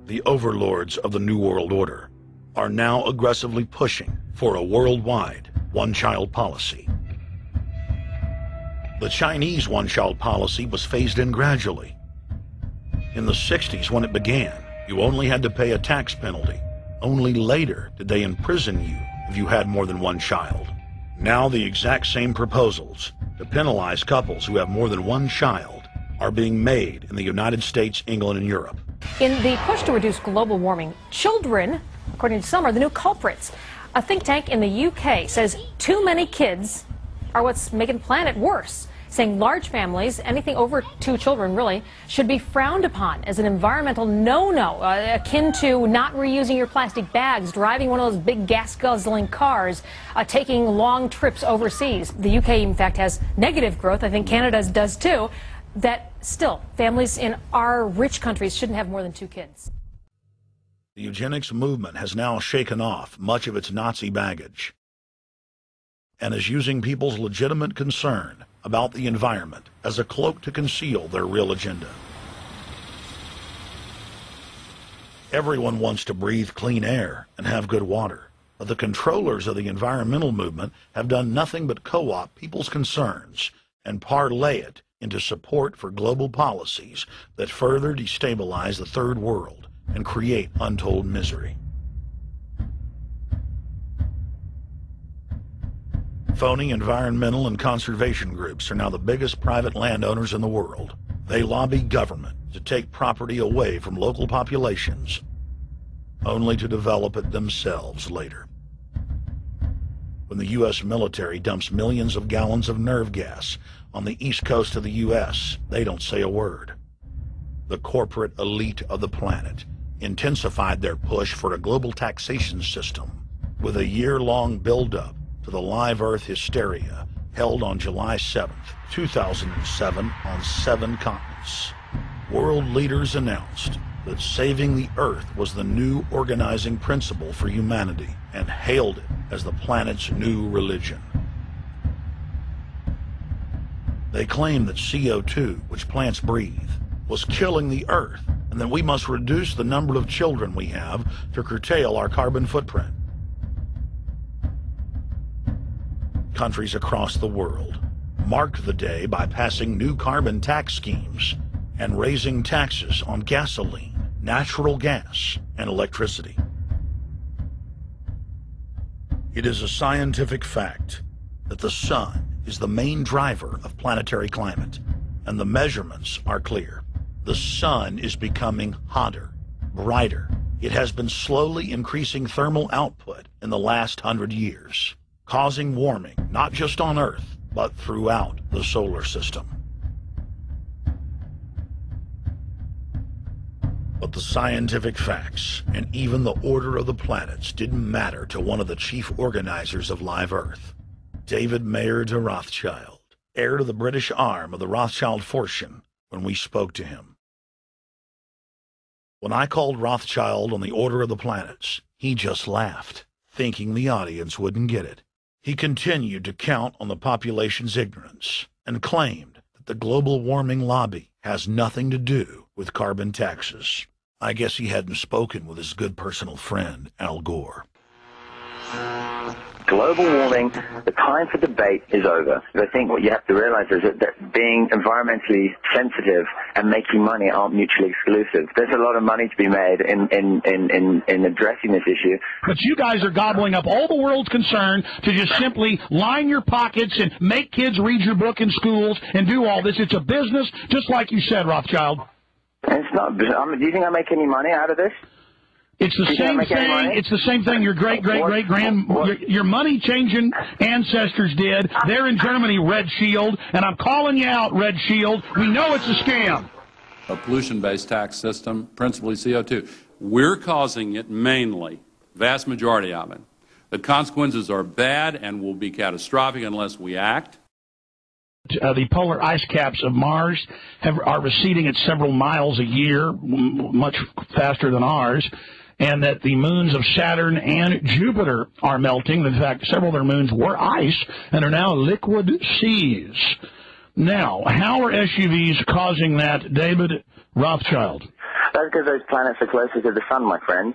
the overlords of the New World Order, are now aggressively pushing for a worldwide one-child policy. The Chinese one-child policy was phased in gradually. In the 60s, when it began, you only had to pay a tax penalty. Only later did they imprison you if you had more than one child. Now the exact same proposals to penalize couples who have more than one child are being made in the United States, England, and Europe. In the push to reduce global warming, children, according to some, are the new culprits. A think tank in the UK says too many kids are what's making the planet worse, saying large families, anything over 2 children really, should be frowned upon as an environmental no-no, akin to not reusing your plastic bags, driving one of those big gas-guzzling cars, taking long trips overseas. The UK, in fact, has negative growth. I think Canada does too. That still, families in our rich countries shouldn't have more than 2 kids. The eugenics movement has now shaken off much of its Nazi baggage and is using people's legitimate concern about the environment as a cloak to conceal their real agenda. Everyone wants to breathe clean air and have good water, but the controllers of the environmental movement have done nothing but co-opt people's concerns and parlay it into support for global policies that further destabilize the third world and create untold misery. Phony environmental and conservation groups are now the biggest private landowners in the world. They lobby government to take property away from local populations, only to develop it themselves later. When the U.S. military dumps millions of gallons of nerve gas on the east coast of the U.S., they don't say a word. The corporate elite of the planet intensified their push for a global taxation system with a year-long buildup to the live Earth hysteria held on July 7th, 2007 on 7 continents. World leaders announced that saving the Earth was the new organizing principle for humanity and hailed it as the planet's new religion. They claimed that CO2, which plants breathe, was killing the Earth, and that we must reduce the number of children we have to curtail our carbon footprint. Countries across the world marked the day by passing new carbon tax schemes and raising taxes on gasoline, natural gas, and electricity. It is a scientific fact that the sun is the main driver of planetary climate, and the measurements are clear. The sun is becoming hotter, brighter. It has been slowly increasing thermal output in the last 100 years, causing warming not just on Earth, but throughout the solar system. But the scientific facts and even the order of the planets didn't matter to one of the chief organizers of Live Earth, David Mayer de Rothschild, heir to the British arm of the Rothschild fortune, when we spoke to him. When I called Rothschild on the order of the planets, he just laughed, thinking the audience wouldn't get it. He continued to count on the population's ignorance and claimed that the global warming lobby has nothing to do with carbon taxes. I guess he hadn't spoken with his good personal friend, Al Gore. Global warming, the time for debate is over. I think what you have to realize is that being environmentally sensitive and making money aren't mutually exclusive. There's a lot of money to be made in addressing this issue. But you guys are gobbling up all the world's concern to just simply line your pockets and make kids read your book in schools and do all this. It's a business, just like you said, Rothschild. And it's not. Do you think I make any money out of this? It's the same thing. It's the same thing your your money-changing ancestors did. They're in Germany, Red Shield, and I'm calling you out, Red Shield. We know it's a scam. A pollution-based tax system, principally CO2. We're causing it mainly, vast majority of it. The consequences are bad and will be catastrophic unless we act. The polar ice caps of Mars are receding at several miles a year, much faster than ours, and that the moons of Saturn and Jupiter are melting. In fact, several of their moons were ice and are now liquid seas. Now, how are SUVs causing that, David Rothschild? That's because those planets are closer to the sun, my friend.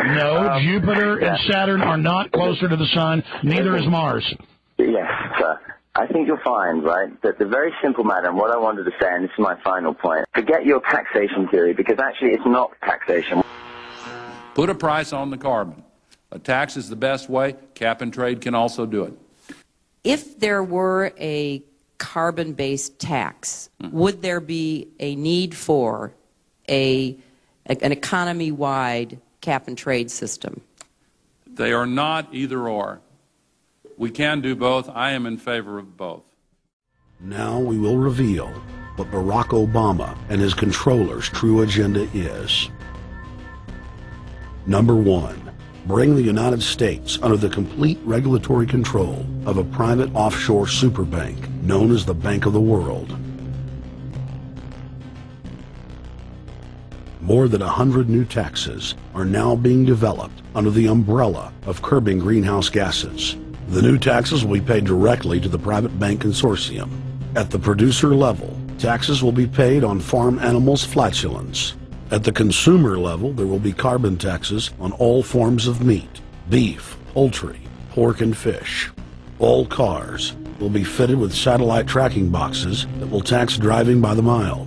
No, Jupiter and Saturn are not closer to the sun. Neither is Mars. Yes, sir. I think you'll find, right, that the very simple matter, and what I wanted to say, and this is my final point, forget your taxation theory, because actually it's not taxation. Put a price on the carbon. A tax is the best way. Cap and trade can also do it. If there were a carbon-based tax, would there be a need for an economy-wide cap and trade system? They are not either or. We can do both. I am in favor of both. Now we will reveal what Barack Obama and his controllers' true agenda is. Number one, bring the United States under the complete regulatory control of a private offshore superbank known as the Bank of the World. More than 100 new taxes are now being developed under the umbrella of curbing greenhouse gases. The new taxes will be paid directly to the private bank consortium. At the producer level, taxes will be paid on farm animals' flatulence. At the consumer level, there will be carbon taxes on all forms of meat, beef, poultry, pork, and fish. All cars will be fitted with satellite tracking boxes that will tax driving by the mile.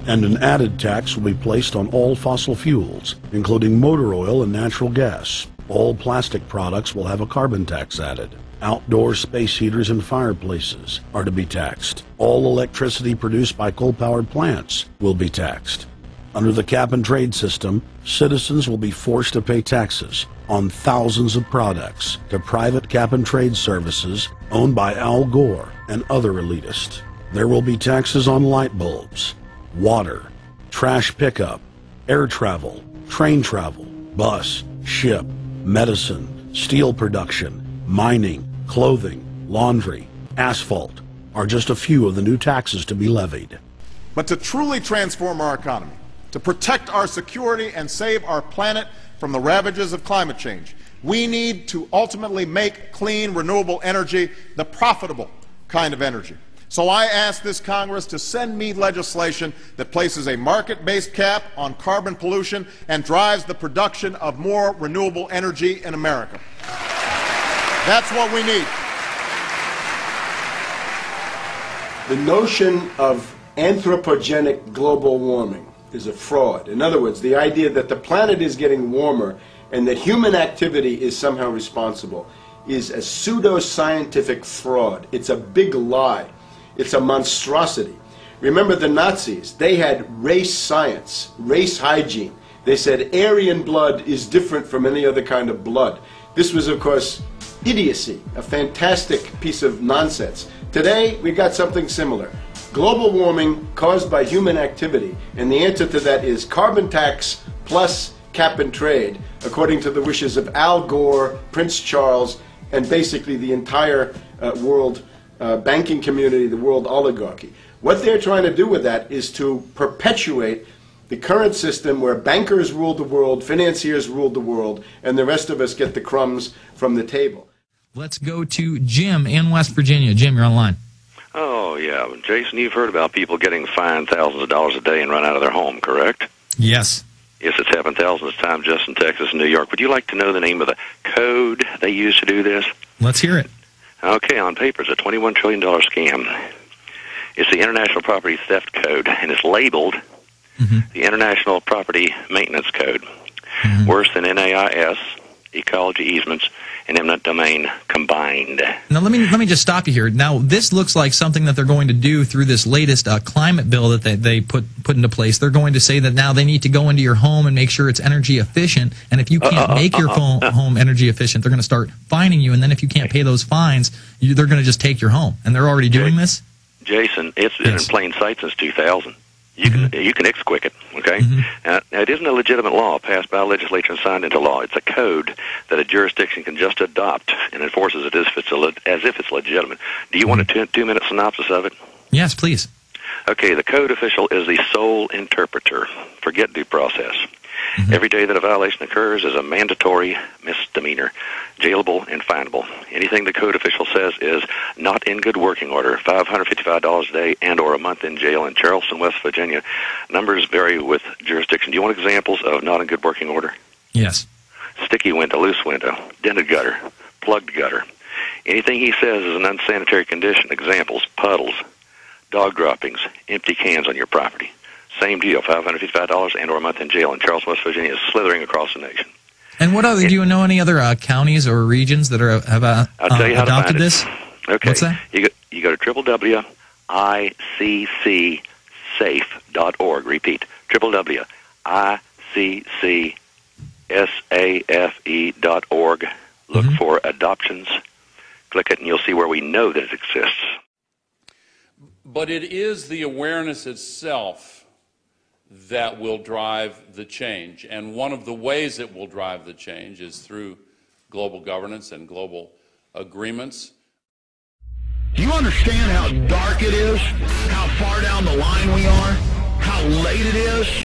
And an added tax will be placed on all fossil fuels, including motor oil and natural gas. All plastic products will have a carbon tax added. Outdoor space heaters and fireplaces are to be taxed. All electricity produced by coal-powered plants will be taxed. Under the cap-and-trade system, citizens will be forced to pay taxes on thousands of products to private cap-and-trade services owned by Al Gore and other elitists. There will be taxes on light bulbs, water, trash pickup, air travel, train travel, bus, ship, medicine, steel production, mining, clothing, laundry, asphalt are just a few of the new taxes to be levied. But to truly transform our economy, to protect our security and save our planet from the ravages of climate change, we need to ultimately make clean, renewable energy the profitable kind of energy. So I ask this Congress to send me legislation that places a market-based cap on carbon pollution and drives the production of more renewable energy in America. That's what we need. The notion of anthropogenic global warming is a fraud. In other words, the idea that the planet is getting warmer and that human activity is somehow responsible is a pseudo-scientific fraud. It's a big lie. It's a monstrosity. Remember the Nazis, they had race science, race hygiene. They said Aryan blood is different from any other kind of blood. This was, of course, idiocy, a fantastic piece of nonsense. Today, we've got something similar. Global warming caused by human activity, and the answer to that is carbon tax plus cap and trade, according to the wishes of Al Gore, Prince Charles, and basically the entire world banking community, the world oligarchy. What they're trying to do with that is to perpetuate the current system where bankers rule the world, financiers rule the world, and the rest of us get the crumbs from the table. Let's go to Jim in West Virginia. Jim, you're online. Oh, yeah. Jason, you've heard about people getting fined thousands of dollars a day and run out of their home, correct? Yes. Yes, it's happened thousands of times just in Texas and New York. Would you like to know the name of the code they use to do this? Let's hear it. Okay, on paper, it's a $21 trillion scam. It's the International Property Theft Code, and it's labeled the International Property Maintenance Code. Worse than NAIS, ecology easements, and eminent domain combined. Now, let me just stop you here. Now, this looks like something that they're going to do through this latest climate bill that they put into place. They're going to say that now they need to go into your home and make sure it's energy efficient, and if you can't make your home energy efficient, they're going to start fining you, and then if you can't pay those fines, they're going to just take your home. And they're already doing this? Jason, it's been in plain sight since 2000. You can X-quick it, okay? Now, it isn't a legitimate law passed by a legislature and signed into law. It's a code that a jurisdiction can just adopt and enforces it as if it's legitimate. Do you want a two-minute synopsis of it? Yes, please. Okay, the code official is the sole interpreter. Forget due process. Every day that a violation occurs is a mandatory misdemeanor, jailable and finable. Anything the code official says is not in good working order, $555 a day and or a month in jail in Charleston, West Virginia. Numbers vary with jurisdiction. Do you want examples of not in good working order? Yes. Sticky window, loose window, dented gutter, plugged gutter. Anything he says is an unsanitary condition. Examples, puddles, dog droppings, empty cans on your property. Same deal, $555 and or a month in jail in Charleston, West Virginia, is slithering across the nation. And what other, do you know any other counties or regions that have I'll tell you how adopted to find this? Okay. What's that? You go to www.iccsafe.org. Repeat, www.iccsafe.org. Look for adoptions. Click it, and you'll see where we know that it exists. But it is the awareness itself that will drive the change. And one of the ways it will drive the change is through global governance and global agreements. Do you understand how dark it is? How far down the line we are? How late it is?